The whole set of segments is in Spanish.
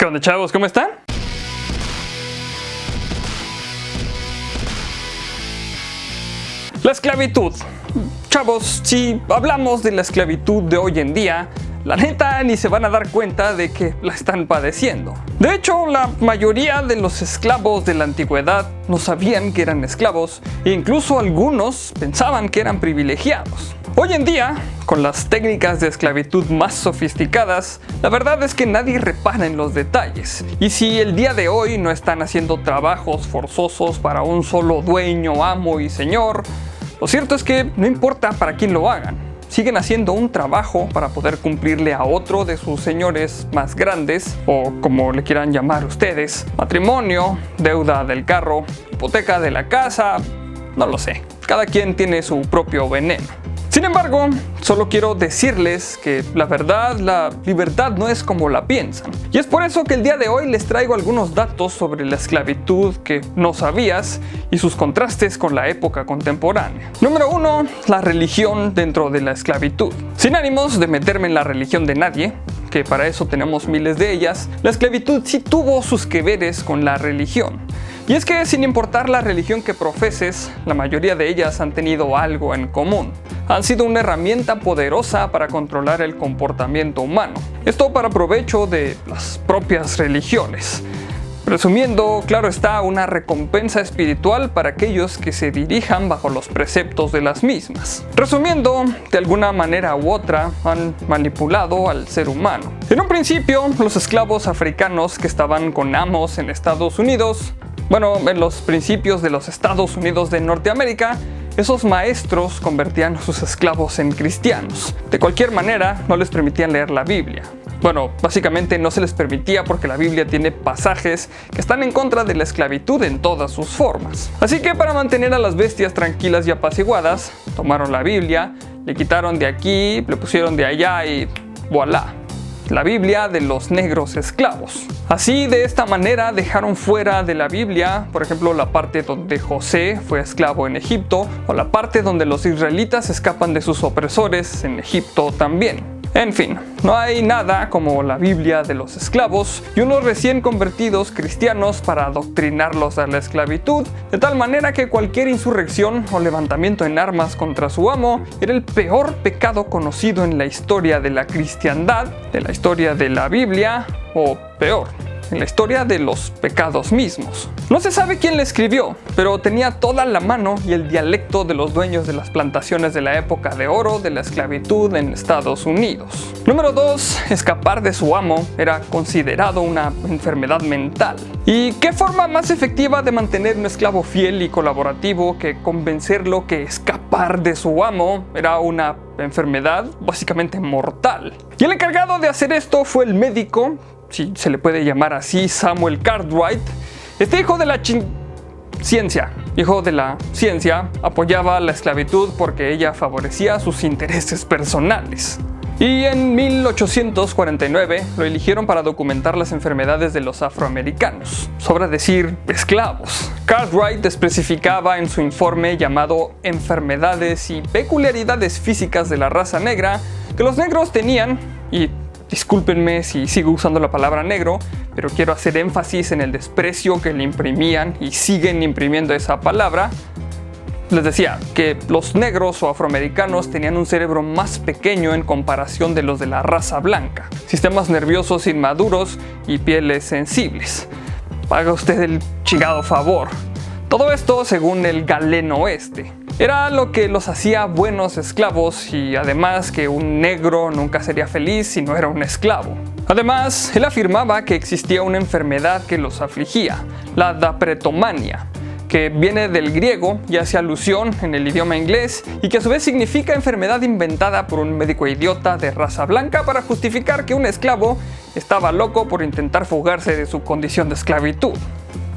¿Qué onda, chavos? ¿Cómo están? La esclavitud. Chavos, si hablamos de la esclavitud de hoy en día, la neta ni se van a dar cuenta de que la están padeciendo. De hecho, la mayoría de los esclavos de la antigüedad no sabían que eran esclavos e incluso algunos pensaban que eran privilegiados. Hoy en día, con las técnicas de esclavitud más sofisticadas, la verdad es que nadie repara en los detalles. Y si el día de hoy no están haciendo trabajos forzosos para un solo dueño, amo y señor, lo cierto es que no importa para quién lo hagan. Siguen haciendo un trabajo para poder cumplirle a otro de sus señores más grandes, o como le quieran llamar ustedes, matrimonio, deuda del carro, hipoteca de la casa, no lo sé. Cada quien tiene su propio veneno. Sin embargo, solo quiero decirles que la verdad, la libertad no es como la piensan. Y es por eso que el día de hoy les traigo algunos datos sobre la esclavitud que no sabías y sus contrastes con la época contemporánea. Número 1. La religión dentro de la esclavitud. Sin ánimos de meterme en la religión de nadie, que para eso tenemos miles de ellas, la esclavitud sí tuvo sus que veres con la religión. Y es que sin importar la religión que profeses, la mayoría de ellas han tenido algo en común. Han sido una herramienta poderosa para controlar el comportamiento humano. Esto para provecho de las propias religiones. Presumiendo, claro está, una recompensa espiritual para aquellos que se dirijan bajo los preceptos de las mismas. Resumiendo, de alguna manera u otra, han manipulado al ser humano. En un principio, los esclavos africanos que estaban con amos en Estados Unidos, en los principios de los Estados Unidos de Norteamérica, esos maestros convertían a sus esclavos en cristianos. De cualquier manera, no les permitían leer la Biblia. Básicamente no se les permitía porque la Biblia tiene pasajes que están en contra de la esclavitud en todas sus formas. Así que para mantener a las bestias tranquilas y apaciguadas, tomaron la Biblia, le quitaron de aquí, le pusieron de allá y voilà. La Biblia de los negros esclavos. Así, de esta manera, dejaron fuera de la Biblia, por ejemplo, la parte donde José fue esclavo en Egipto, o la parte donde los israelitas escapan de sus opresores en Egipto también. En fin, no hay nada como la Biblia de los esclavos y unos recién convertidos cristianos para adoctrinarlos a la esclavitud, de tal manera que cualquier insurrección o levantamiento en armas contra su amo era el peor pecado conocido en la historia de la cristiandad, de la historia de la Biblia, o peor, en la historia de los pecados mismos. No se sabe quién le escribió, pero tenía toda la mano y el dialecto de los dueños de las plantaciones de la época de oro de la esclavitud en Estados Unidos. Número 2. Escapar de su amo era considerado una enfermedad mental. ¿Y qué forma más efectiva de mantener un esclavo fiel y colaborativo que convencerlo que escapar de su amo era una enfermedad básicamente mortal? Y el encargado de hacer esto fue el médico, si se le puede llamar así, Samuel Cartwright. Este hijo de la ciencia, apoyaba la esclavitud porque ella favorecía sus intereses personales. Y en 1849 lo eligieron para documentar las enfermedades de los afroamericanos. Sobra decir esclavos. Cartwright especificaba en su informe llamado Enfermedades y peculiaridades físicas de la raza negra que los negros tenían, y discúlpenme si sigo usando la palabra negro, pero quiero hacer énfasis en el desprecio que le imprimían y siguen imprimiendo esa palabra. Les decía que los negros o afroamericanos tenían un cerebro más pequeño en comparación de los de la raza blanca, sistemas nerviosos inmaduros y pieles sensibles. Haga usted el chingado favor. Todo esto según el Galeno Oeste. Era lo que los hacía buenos esclavos, y además que un negro nunca sería feliz si no era un esclavo. Además, él afirmaba que existía una enfermedad que los afligía, la dapretomania, que viene del griego y hace alusión en el idioma inglés y que a su vez significa enfermedad inventada por un médico idiota de raza blanca para justificar que un esclavo estaba loco por intentar fugarse de su condición de esclavitud.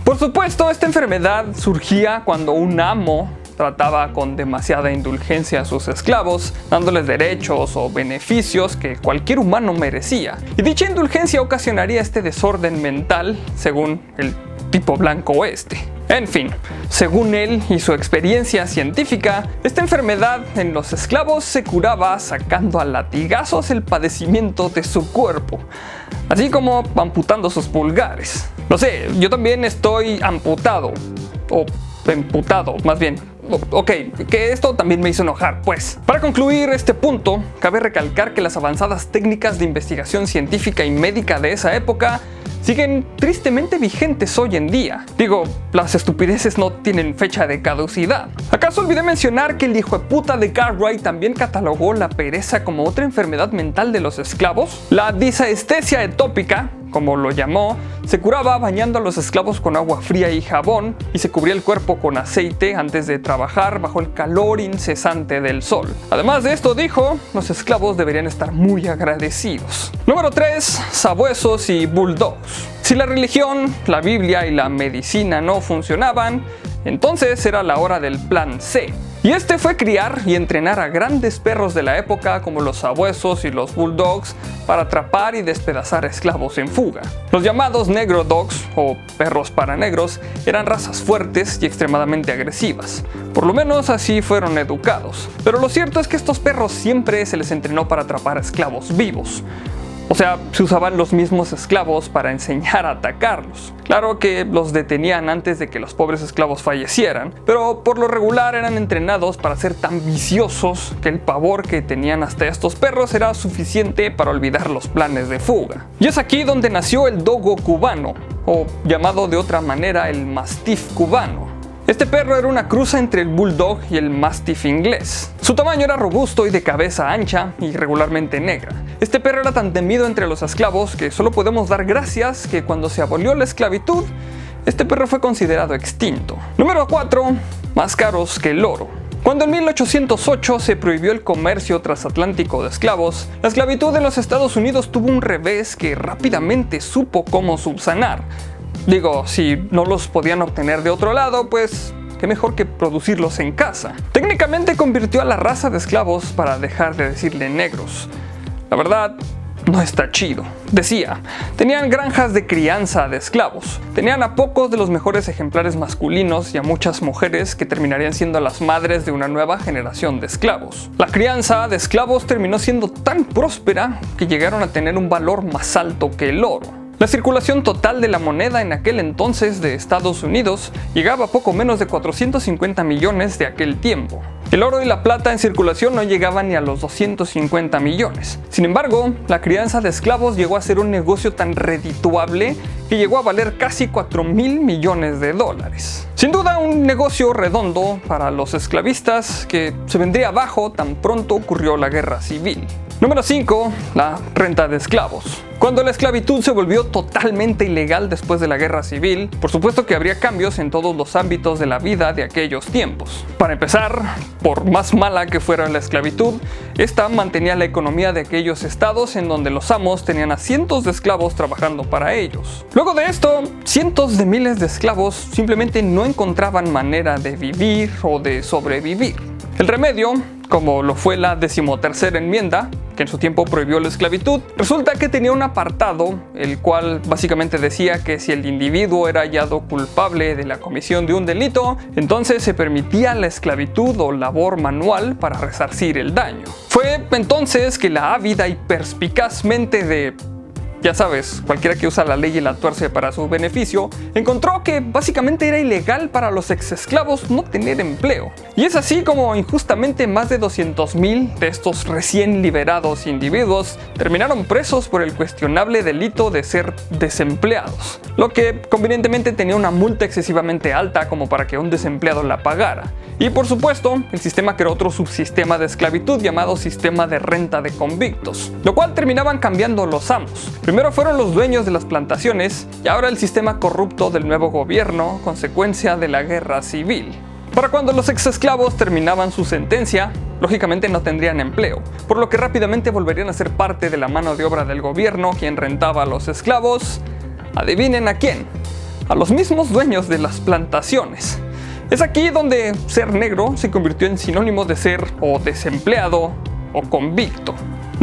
Por supuesto, esta enfermedad surgía cuando un amo trataba con demasiada indulgencia a sus esclavos, dándoles derechos o beneficios que cualquier humano merecía. Y dicha indulgencia ocasionaría este desorden mental, según el tipo blanco oeste. En fin, según él y su experiencia científica, esta enfermedad en los esclavos se curaba sacando a latigazos el padecimiento de su cuerpo, así como amputando sus pulgares. No sé, yo también estoy amputado, o emputado, más bien. Ok, que esto también me hizo enojar, pues. Para concluir este punto, cabe recalcar que las avanzadas técnicas de investigación científica y médica de esa época siguen tristemente vigentes hoy en día. Digo, las estupideces no tienen fecha de caducidad. ¿Acaso olvidé mencionar que el hijueputa de Cartwright también catalogó la pereza como otra enfermedad mental de los esclavos? La disestesia etópica, como lo llamó, se curaba bañando a los esclavos con agua fría y jabón y se cubría el cuerpo con aceite antes de trabajar bajo el calor incesante del sol. Además de esto, dijo, los esclavos deberían estar muy agradecidos. Número 3. Sabuesos y bulldogs. Si la religión, la Biblia y la medicina no funcionaban, entonces era la hora del plan C. Y este fue criar y entrenar a grandes perros de la época como los sabuesos y los bulldogs para atrapar y despedazar esclavos en fuga. Los llamados negro dogs o perros para negros eran razas fuertes y extremadamente agresivas. Por lo menos así fueron educados. Pero lo cierto es que estos perros siempre se les entrenó para atrapar a esclavos vivos. O sea, se usaban los mismos esclavos para enseñar a atacarlos. Claro que los detenían antes de que los pobres esclavos fallecieran, pero por lo regular eran entrenados para ser tan viciosos que el pavor que tenían hasta estos perros era suficiente para olvidar los planes de fuga. Y es aquí donde nació el dogo cubano, o llamado de otra manera el mastiff cubano. Este perro era una cruza entre el bulldog y el mastiff inglés. Su tamaño era robusto y de cabeza ancha y regularmente negra. Este perro era tan temido entre los esclavos que solo podemos dar gracias que cuando se abolió la esclavitud, este perro fue considerado extinto. Número 4. Más caros que el oro. Cuando en 1808 se prohibió el comercio transatlántico de esclavos, la esclavitud en los Estados Unidos tuvo un revés que rápidamente supo cómo subsanar. Digo, si no los podían obtener de otro lado, pues qué mejor que producirlos en casa. Técnicamente convirtió a la raza de esclavos para dejar de decirle negros. La verdad, no está chido. Decía, tenían granjas de crianza de esclavos. Tenían a pocos de los mejores ejemplares masculinos y a muchas mujeres que terminarían siendo las madres de una nueva generación de esclavos. La crianza de esclavos terminó siendo tan próspera que llegaron a tener un valor más alto que el oro. La circulación total de la moneda en aquel entonces de Estados Unidos llegaba a poco menos de 450 millones de aquel tiempo. El oro y la plata en circulación no llegaban ni a los 250 millones. Sin embargo, la crianza de esclavos llegó a ser un negocio tan redituable que llegó a valer casi 4.000 millones de dólares. Sin duda un negocio redondo para los esclavistas que se vendría abajo tan pronto ocurrió la guerra civil. Número 5. La renta de esclavos. Cuando la esclavitud se volvió totalmente ilegal después de la guerra civil, por supuesto que habría cambios en todos los ámbitos de la vida de aquellos tiempos. Para empezar, por más mala que fuera la esclavitud, esta mantenía la economía de aquellos estados en donde los amos tenían a cientos de esclavos trabajando para ellos. Luego de esto, cientos de miles de esclavos simplemente no encontraban manera de vivir o de sobrevivir. El remedio, como lo fue la 13ª enmienda, que en su tiempo prohibió la esclavitud, resulta que tenía un apartado, el cual básicamente decía que si el individuo era hallado culpable de la comisión de un delito, entonces se permitía la esclavitud o labor manual para resarcir el daño. Fue entonces que la ávida y perspicaz mente de... ya sabes, cualquiera que usa la ley y la tuerce para su beneficio, encontró que básicamente era ilegal para los exesclavos no tener empleo. Y es así como injustamente más de 200.000 de estos recién liberados individuos terminaron presos por el cuestionable delito de ser desempleados, lo que convenientemente tenía una multa excesivamente alta como para que un desempleado la pagara. Y por supuesto, el sistema creó otro subsistema de esclavitud llamado sistema de renta de convictos, lo cual terminaban cambiando los amos. Primero fueron los dueños de las plantaciones y ahora el sistema corrupto del nuevo gobierno, consecuencia de la guerra civil. Para cuando los exesclavos terminaban su sentencia, lógicamente no tendrían empleo, por lo que rápidamente volverían a ser parte de la mano de obra del gobierno quien rentaba a los esclavos. ¿Adivinen a quién? A los mismos dueños de las plantaciones. Es aquí donde ser negro se convirtió en sinónimo de ser o desempleado o convicto.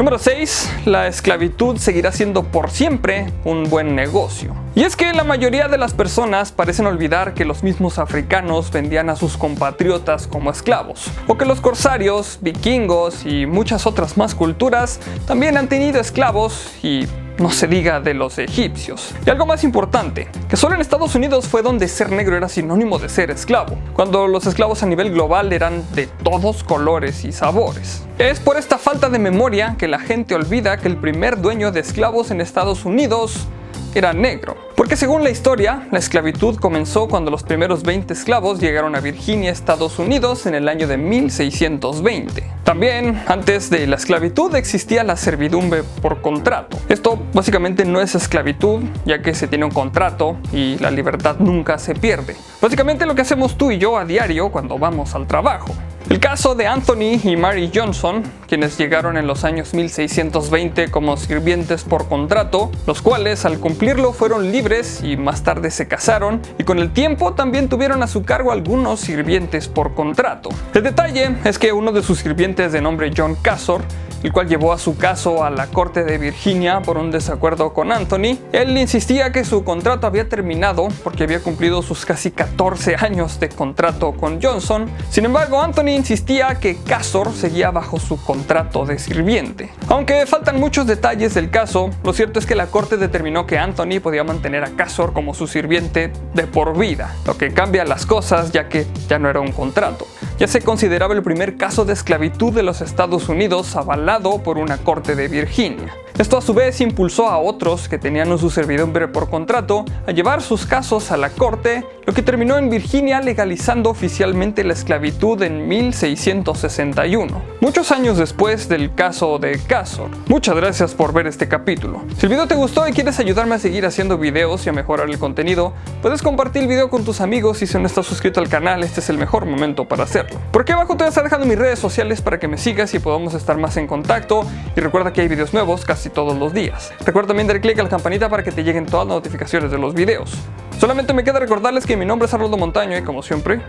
Número 6. La esclavitud seguirá siendo por siempre un buen negocio. Y es que la mayoría de las personas parecen olvidar que los mismos africanos vendían a sus compatriotas como esclavos, o que los corsarios, vikingos y muchas otras más culturas también han tenido esclavos, y no se diga de los egipcios. Y algo más importante, que solo en Estados Unidos fue donde ser negro era sinónimo de ser esclavo, cuando los esclavos a nivel global eran de todos colores y sabores. Es por esta falta de memoria que la gente olvida que el primer dueño de esclavos en Estados Unidos era negro. Porque según la historia, la esclavitud comenzó cuando los primeros 20 esclavos llegaron a Virginia, Estados Unidos, en el año de 1620. También, antes de la esclavitud, existía la servidumbre por contrato. Esto básicamente no es esclavitud, ya que se tiene un contrato y la libertad nunca se pierde. Básicamente lo que hacemos tú y yo a diario cuando vamos al trabajo. El caso de Anthony y Mary Johnson, quienes llegaron en los años 1620 como sirvientes por contrato, los cuales al cumplirlo fueron libres y más tarde se casaron, y con el tiempo también tuvieron a su cargo algunos sirvientes por contrato. El detalle es que uno de sus sirvientes de nombre John Casor, el cual llevó a su caso a la corte de Virginia por un desacuerdo con Anthony, él insistía que su contrato había terminado porque había cumplido sus casi 14 años de contrato con Johnson. Sin embargo, Anthony insistía que Casor seguía bajo su contrato de sirviente. Aunque faltan muchos detalles del caso, lo cierto es que la corte determinó que Anthony podía mantener a Casor como su sirviente de por vida, lo que cambia las cosas ya que ya no era un contrato. Ya se consideraba el primer caso de esclavitud de los Estados Unidos avalado por una corte de Virginia. Esto a su vez impulsó a otros que tenían su servidumbre por contrato a llevar sus casos a la corte, lo que terminó en Virginia legalizando oficialmente la esclavitud en 1661, muchos años después del caso de Casor. Muchas gracias por ver este capítulo. Si el video te gustó y quieres ayudarme a seguir haciendo videos y a mejorar el contenido, puedes compartir el video con tus amigos, y si no estás suscrito al canal, este es el mejor momento para hacerlo. Por aquí abajo te voy a estar dejando mis redes sociales para que me sigas y podamos estar más en contacto, y recuerda que hay videos nuevos casi todos los días. Recuerda también dar clic a la campanita para que te lleguen todas las notificaciones de los videos. Solamente me queda recordarles que mi nombre es Haroldo Montaño y como siempre,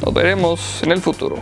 nos veremos en el futuro.